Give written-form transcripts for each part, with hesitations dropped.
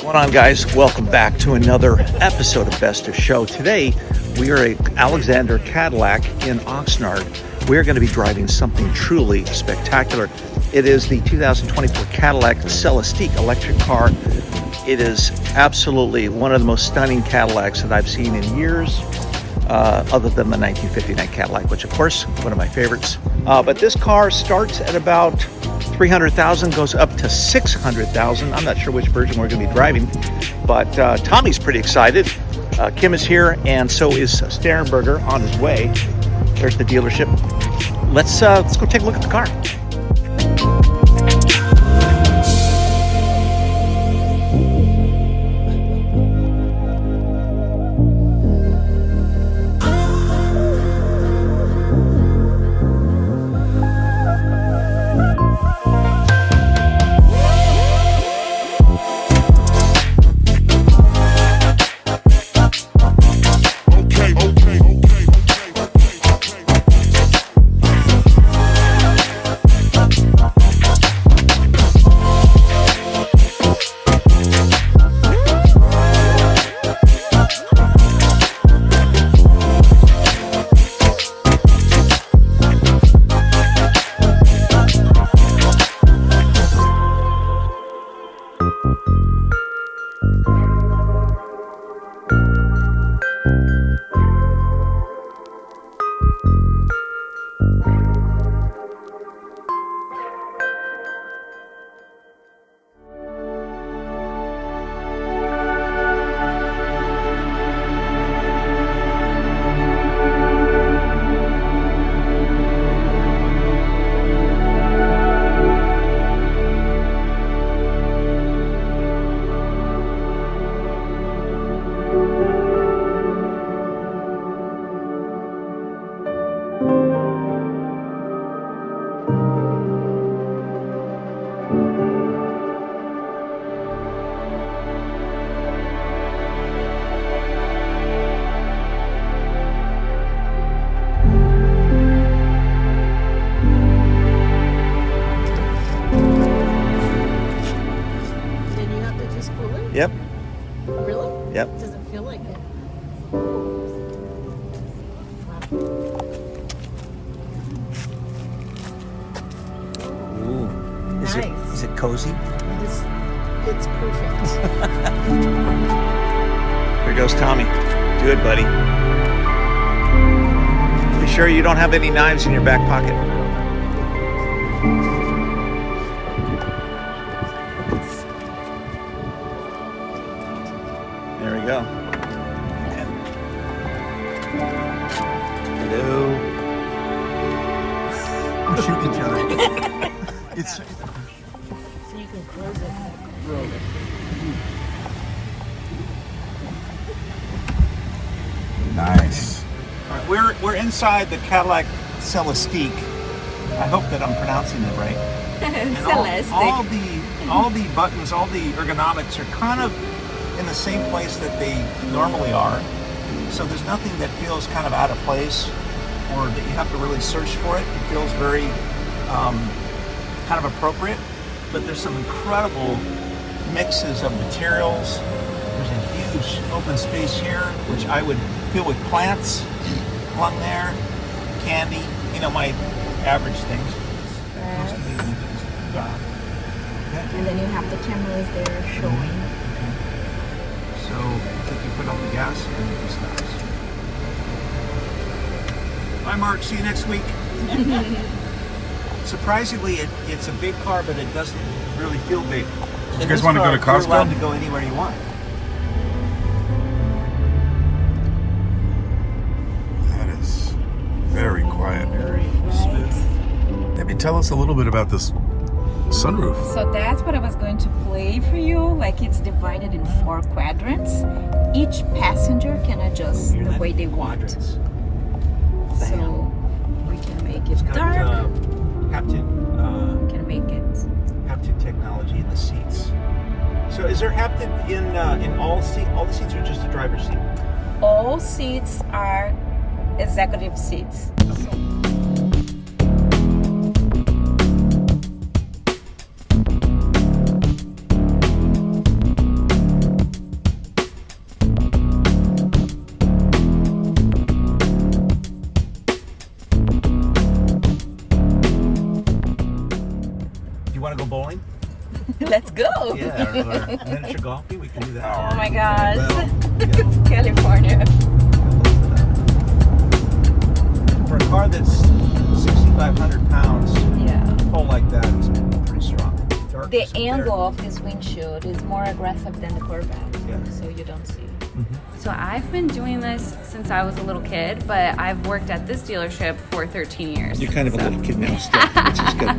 What's going on, guys? Welcome back to another episode of Best of Show. Today we are at Alexander Cadillac in Oxnard. We're going to be driving something truly spectacular. It is the 2024 Cadillac Celestique electric car. It is absolutely one of the most stunning Cadillacs that I've seen in years, other than the 1959 Cadillac, which of course one of my favorites. But this car starts at about 300,000, goes up to 600,000. I'm not sure which version we're going to be driving, but Tommy's pretty excited. Kim is here, and so is Sternberger on his way. There's the dealership. Let's go take a look at the car. Yep. Really? Yep. It doesn't feel like it. Ooh. Nice. Is it cozy? It's perfect. Here goes Tommy. Do it, buddy. Be sure you don't have any knives in your back pocket. There we go. Hello. We're shooting each other. It's So you can close it. nice. All right, we're inside the Cadillac Celestique. I hope that I'm pronouncing it right. And Celestic. all the buttons, all the ergonomics are kind of in the same place that they normally are. So there's nothing that feels kind of out of place or that you have to really search for it. It feels very kind of appropriate. But there's some incredible mixes of materials. There's a huge open space here, which I would fill with plants along there, candy, my average things. Yes. And then you have the cameras there showing. So take your foot off the gas and it stops. Bye, Mark. See you next week. Surprisingly, it's a big car, but it doesn't really feel big. You guys want to go to Costco? You're allowed to go anywhere you want. That is very quiet. Very smooth. Maybe tell us a little bit about this sunroof. So that's what I was going to play for you. Like, it's divided in 4 quadrants. Each passenger can adjust the way they want. Quadrants. So we can make it It's got dark. haptic, We can make it. haptic technology in the seats. So is there haptic in all the seats, or just the driver's seat? All seats are executive seats. Let's go. Yeah, our miniature golfy, we can do that. Oh my gosh. Well, It's California. for a car that's 6,500 pounds, Yeah. pull like that is pretty strong. The Darkness up there. angle of this windshield is more aggressive than the Corvette, Yeah. so you don't see. So I've been doing this since I was a little kid, but I've worked at this dealership for 13 years. You're kind of a little kid now still, which is good.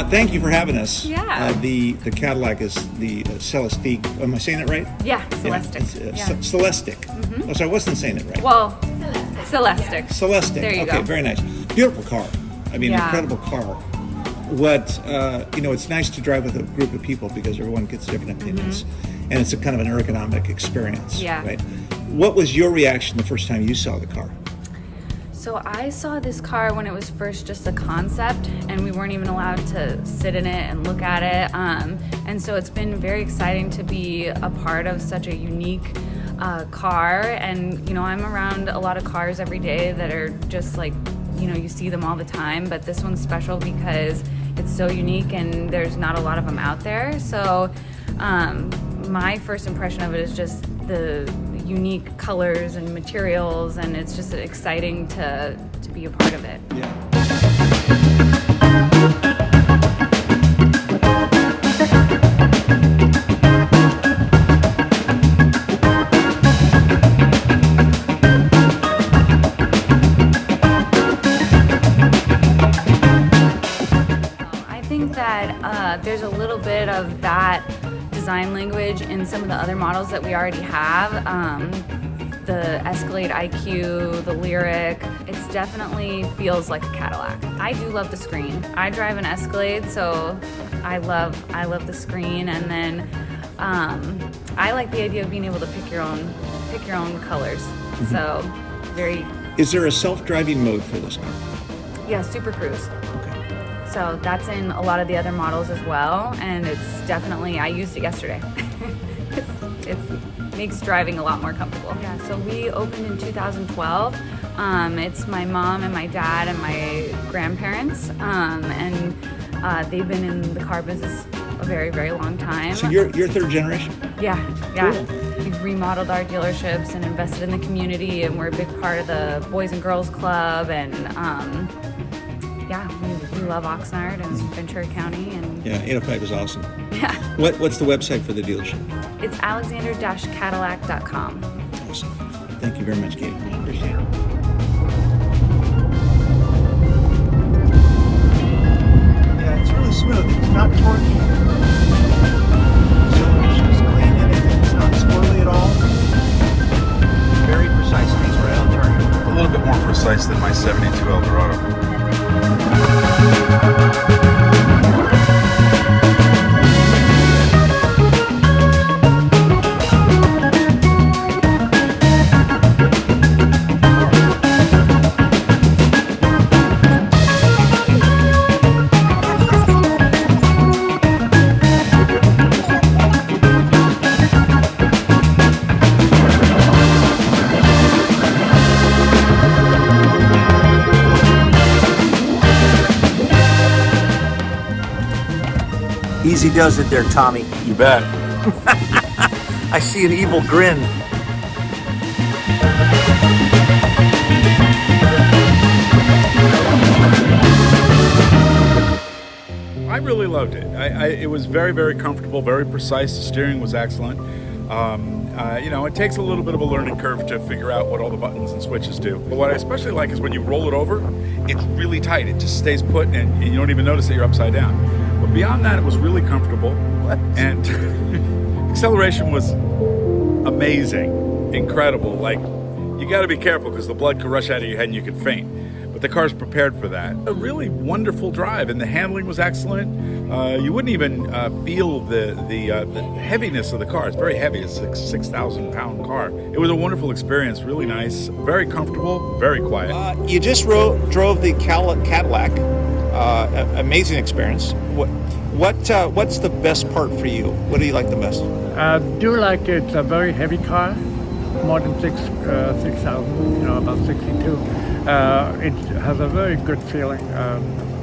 Thank you for having us. Yeah. The Cadillac is the CELESTIQ. Am I saying it right? Yeah, Celestic. Yeah, it's, CELESTIQ. Oh, so I wasn't saying it right. Well, Celestic. Celestic. There you okay, go. very nice. Beautiful car. I mean, Yeah. incredible car. What it's nice to drive with a group of people because everyone gets different opinions, and it's a kind of an ergonomic experience. Yeah. Right. What was your reaction the first time you saw the car? So I saw this car when it was first just a concept, and we weren't even allowed to sit in it and look at it. And so it's been very exciting to be a part of such a unique car. And I'm around a lot of cars every day that are just like, you see them all the time, but this one's special because it's so unique and there's not a lot of them out there. So my first impression of it is just the unique colors and materials, and it's just exciting to be a part of it. Yeah. I think that there's a little bit of that design language in some of the other models that we already have. The Escalade IQ, the Lyric, it's definitely feels like a Cadillac. I do love the screen. I drive an Escalade, so I love the screen, and then I like the idea of being able to pick your own colors. So very Is there a self-driving mode for this car? yeah, Super Cruise. Okay. So that's in a lot of the other models as well, and it's definitely, I used it yesterday. It makes driving a lot more comfortable. Yeah, so we opened in 2012. It's my mom and my dad and my grandparents, and they've been in the car business a very, very long time. So you're third generation? Yeah. We've remodeled our dealerships and invested in the community, and we're a big part of the Boys and Girls Club, and we love Oxnard and Ventura County, and Yeah, 805 is awesome. yeah, What's the website for the dealership? it's alexander-cadillac.com. Awesome. Thank you very much, Katie. Appreciate it. Yeah, it's really smooth. It's not torquey. Acceleration is clean in it. It's not squirrely at all. Very precise. Things right on target. A little bit more precise than my 72 Eldorado. Easy does it there, Tommy. You bet. I see an evil grin. I really loved it. It was very, very comfortable, very precise. The steering was excellent. It takes a little bit of a learning curve to figure out what all the buttons and switches do. But what I especially like is when you roll it over, it's really tight. It just stays put, and you don't even notice that you're upside down. But beyond that, it was really comfortable. And acceleration was amazing, incredible. Like, you got to be careful because the blood could rush out of your head and you could faint. But the car's prepared for that. A really wonderful drive, and the handling was excellent. You wouldn't even feel the heaviness of the car. It's very heavy. It's a 6,000 pound car. It was a wonderful experience, really nice, very comfortable, very quiet. You just drove the Cadillac. Amazing experience. What's the best part for you? What do you like the best? I do like it's a very heavy car, more than 6,000, about 62. It has a very good feeling.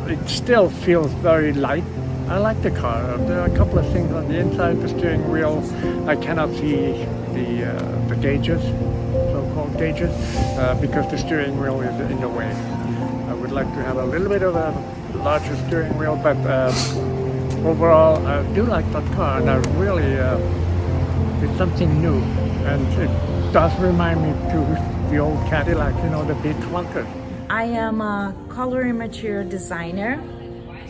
It still feels very light, I like the car. There are a couple of things on the inside. The steering wheel, I cannot see the gauges, so-called gauges, because the steering wheel is in the way. I would like to have a little bit of a larger steering wheel, but overall, I do like that car, and I really, it's something new, and it does remind me to the old Cadillac, you know, the big clunkers. I am a color and material designer,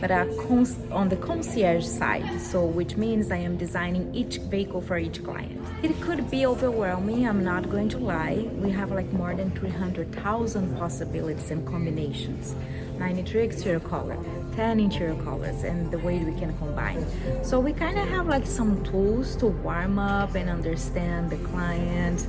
but on the concierge side, so which means I am designing each vehicle for each client. It could be overwhelming, I'm not going to lie. We have like more than 300,000 possibilities and combinations. 93 exterior color, 10 interior colors, and the way we can combine. So we kind of have like some tools to warm up and understand the client,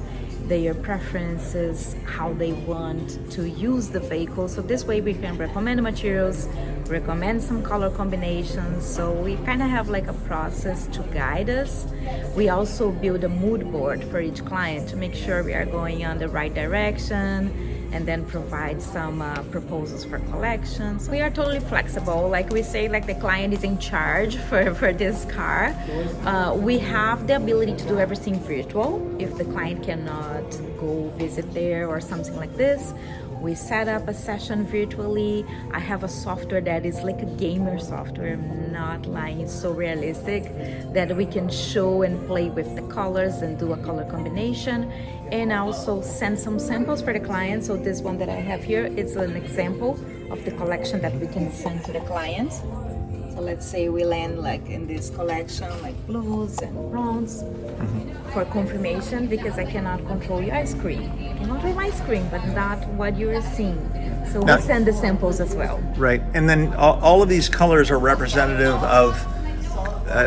their preferences, how they want to use the vehicle. So this way we can recommend materials, recommend some color combinations. So we kind of have like a process to guide us. We also build a mood board for each client to make sure we are going on the right direction, and then provide some proposals for collections. We are totally flexible. Like we say, like the client is in charge for this car. We have the ability to do everything virtual. If the client cannot go visit there or something like this, we set up a session virtually. I have a software that is like a gamer software, I'm not lying, it's so realistic that we can show and play with the colors and do a color combination, and also send some samples for the client. So this one that I have here, it's an example of the collection that we can send to the client. So let's say we land like in this collection, like blues and browns, for confirmation, because I cannot control your screen. I can control my screen, but not what you're seeing. So Now- we send the samples as well. Right, and then all of these colors are representative of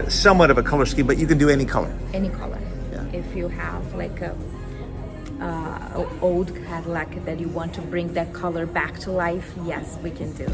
somewhat of a color scheme, but you can do any color. Any color. Yeah. If you have like a old Cadillac that you want to bring that color back to life, yes, we can do.